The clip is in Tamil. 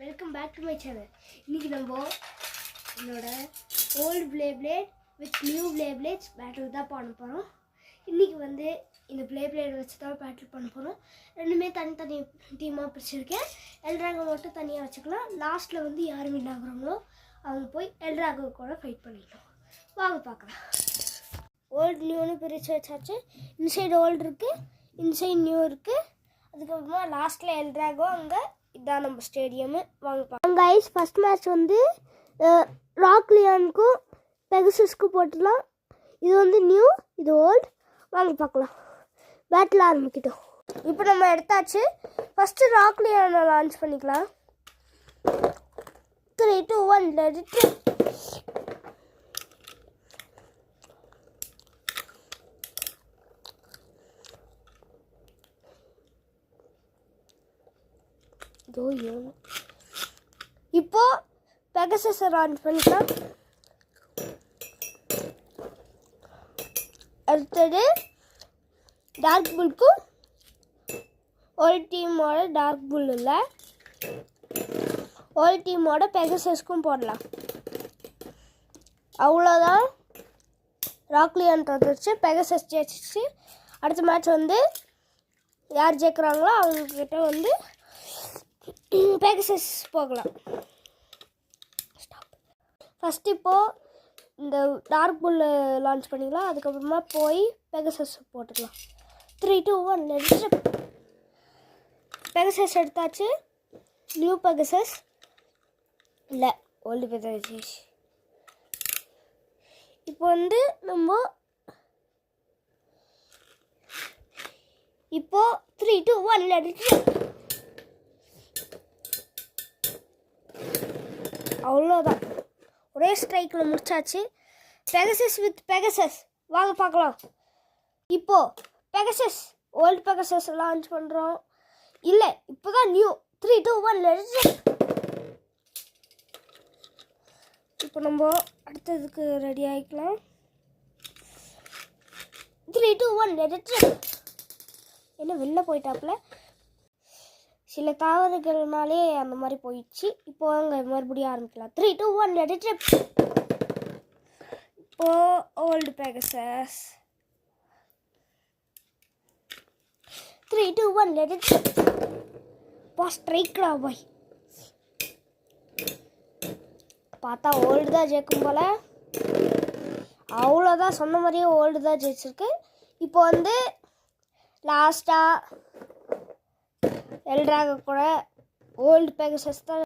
Welcome back to my channel. இன்றைக்கி நம்ம என்னோட old play blade with new play blades battle தான் பண்ண போகிறோம். இன்றைக்கி இந்த ப்ளே பிளேட் வச்சு தான் பேட்டில் பண்ண போகிறோம். ரெண்டுமே தனித்தனி டீமாக பிரிச்சுருக்கேன். எல்ட்ராகோ மட்டும் தனியாக வச்சுக்கலாம். லாஸ்ட்டில் யார் வின் ஆகுறாங்களோ அவங்க போய் எல்ட்ராகோ கூட ஃபைட் பண்ணிடலாம். வாங்க பார்க்கலாம். ஓல்டு நியூன்னு பிரித்து வச்சாச்சு. இன்சைடு ஓல்டு இருக்குது, இன்சைடு நியூ இருக்குது. அதுக்கப்புறமா லாஸ்ட்டில் எல்ட்ராகோ. அங்கே இதான் நம்ம ஸ்டேடியமு. வாங்க பார்க்கலாம். கைஸ், ஃபஸ்ட் மேட்ச் ராக்லியானுக்கும் பெகசஸ்க்கும் போட்டுடலாம். இது நியூ, இது ஓல்டு. வாங்க பார்க்கலாம். பேட்டில் ஆரம்பிக்கிட்டோம். இப்போ நம்ம எடுத்தாச்சு. ஃபஸ்ட்டு ராக்லியானை லான்ச் பண்ணிக்கலாம். 3, 2, 1 let it rip. இப்போ பெகசஸ் லான்ச் பண்ணிக்கலாம். அடுத்தது டார்க் புல்க்கும் ஒரு டீமோட டார்க் புல் இல்லை, ஒரு டீமோட பெகசஸ்க்கும் போடலாம். அவ்வளோதான். ராக்லியான் தந்துருச்சு, பெகசஸ் ஜெயிச்சிச்சு. அடுத்த மேட்ச் யார் ஜெயிக்கிறாங்களோ அவங்கக்கிட்ட பெகசஸ் போகலாம். ஃபஸ்ட்டு இப்போது இந்த டார்க் புல் லான்ச் பண்ணிக்கலாம். அதுக்கப்புறமா போய் பெகசஸ் போட்டுக்கலாம். 3, 2, 1 எடுத்து பெகசஸ் எடுத்தாச்சு. நியூ பெகசஸ் இல்லை, ஓல்டு பெகசஸ். இப்போ நம்ம 3, 2, 1 எடுத்து அவ்வளோதான். ஒரே ஸ்ட்ரைக்கில் முடிச்சாச்சு. Pegasus with Pegasus. வாங்க பார்க்கலாம். இப்போது பெகசஸ், ஓல்டு பெகசஸ் லான்ச் பண்ணுறோம். இல்லை, இப்போ தான் நியூ. 3, 2, 1 எடுத்து இப்போ நம்ம அடுத்ததுக்கு ரெடி ஆகிக்கலாம். 3, 2, 1 எடுத்து என்ன வெளில போயிட்டாப்புல. சில தாவரங்கள்னாலே அந்த மாதிரி போயிடுச்சு. இப்போ அங்கே மறுபடியும் ஆரம்பிக்கலாம். 3, 2, 1 எடுத்து இப்போ ஓல்டு பெகசஸ். 3, 2, 1 எடுத்து ஸ்ட்ரைக்டா போய் பார்த்தா ஓல்டு தான் ஜெயிக்கும் போல். அவ்வளோதான், சொன்ன மாதிரியே ஓல்டு தான் ஜெயிச்சிருக்கு. இப்போ லாஸ்ட்டாக எல்ட்ராகோ கூட ஓல்டு பெகசஸ் தான்